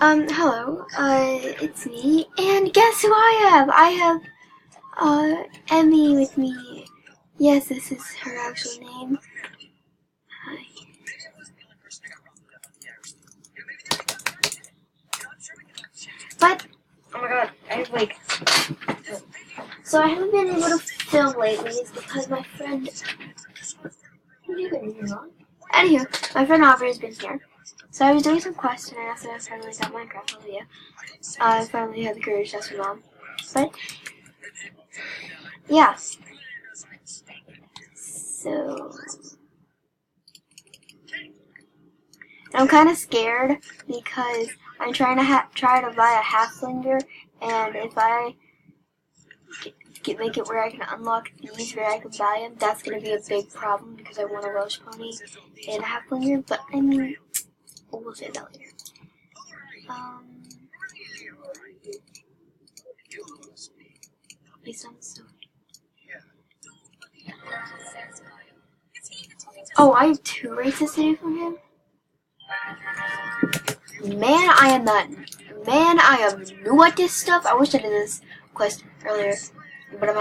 Hello, it's me, and guess who I have? I have, Emmy with me. Yes, this is her actual name. Hi. But, oh my god, so I haven't been able to film lately, it's because my friend, anywho, my friend Aubrey has been here. So I was doing some quests, and I also finally got Minecraft Olivia. I finally had the courage to ask my mom. But, yeah. So, I'm kind of scared because I'm trying to try to buy a halflinger, and if I make it where I can unlock these where I can buy them, that's going to be a big problem because I want a Welsh pony and a halflinger. But I mean, we'll say that later. Based on the story. Oh, I have 2 races to do from him. Man, I am new at this stuff. I wish I did this quest earlier, but I'm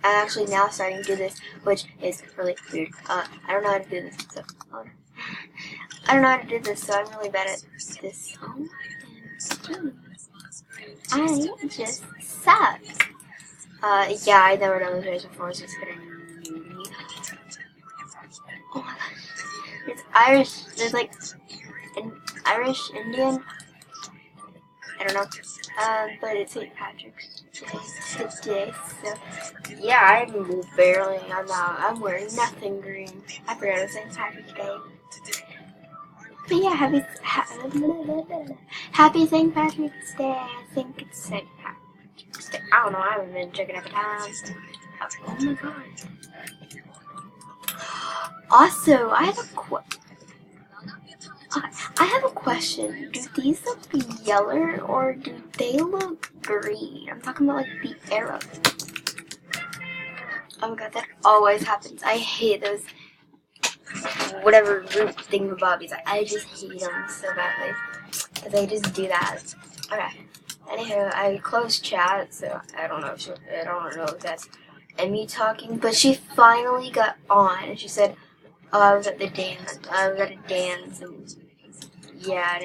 actually now starting to do this, which is really weird. I don't know how to do this, so I don't know how to do this, so I'm really bad at this. I just suck. Yeah, I never done this race before, so it's gonna be new to me. Oh my gosh. It's Irish, there's like an Irish Indian, I don't know, but it's St. Patrick's Day today, so yeah, I'm wearing nothing green. I forgot it was St. Patrick's Day. But yeah, happy St. Patrick's Day. I think it's St. Patrick's Day. I don't know, I haven't been checking every time. Oh my god. Also, I have a question. Do these look yellow or do they look green? I'm talking about like the arrows. Oh my god, that always happens. I hate those whatever root thingamabobbies. I just hate them so badly because they just do that. Okay. Anywho, I closed chat, so I don't know if that's Emmy talking, but she finally got on and she said, "Oh, I was at a dance, and yeah,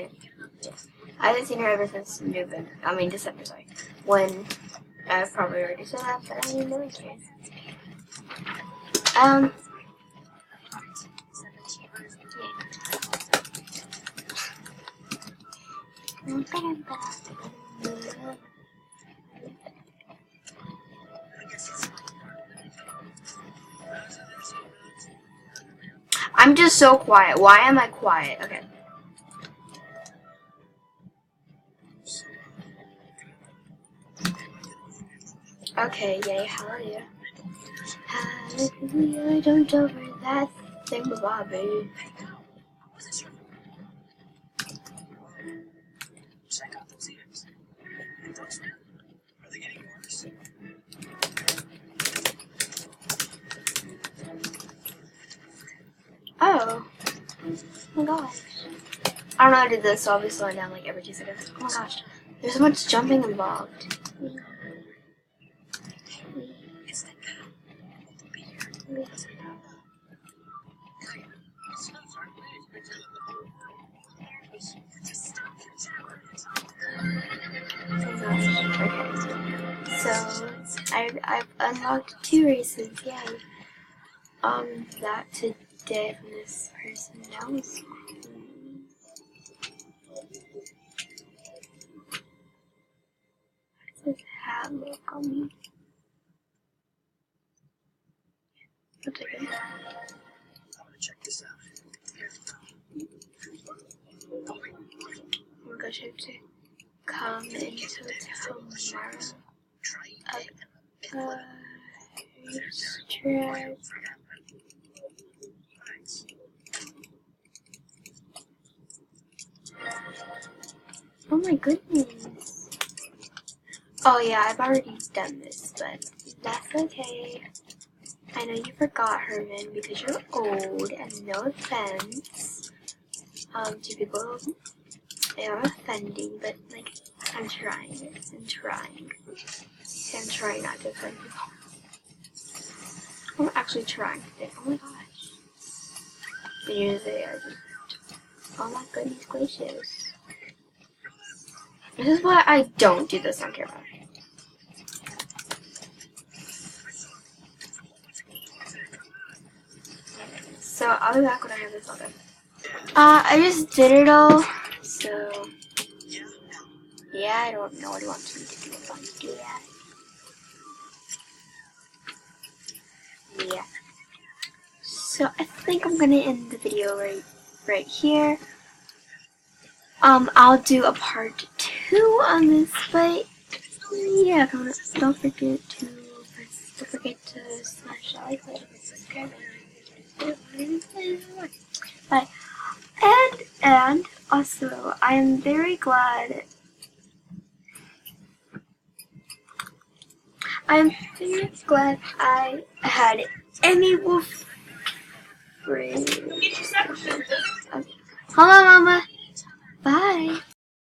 I haven't seen her ever since December, sorry. When I've probably already said that, but I mean, no one cares. I'm just so quiet. Why am I quiet? Okay. Okay, yay, hallelujah. Hallelujah, don't over that thingamabob. Oh my gosh. I don't know how to do this, so I'll be slowing down like every 2 seconds. Oh my gosh. There's so much jumping involved. Oh gosh. Okay. So I've unlocked 2 races, yay. That today from this person. That was cool. How does this hat look on me? Looks like it. Check this out. Oh my gosh, I have to come into tomorrow. Oh my goodness. Oh yeah, I've already done this, but that's okay. I know you forgot, Herman, because you're old, and no offense to people Yeah, I'm offending, but like I'm trying. I'm trying. I'm trying not to offend people. I'm actually trying today. Oh my gosh. Usually I just, oh my goodness gracious. This is why I don't do this on camera. So I'll be back when I have this all done. I just did it all, so yeah, I don't know what he wants me to do if I do that. Yeah. So I think I'm gonna end the video right here. I'll do a part 2 on this, but yeah, don't forget to smash that like button, subscribe, bye. And also, I'm very glad. I'm very glad I had Amy Wolf. Hold on, Mama.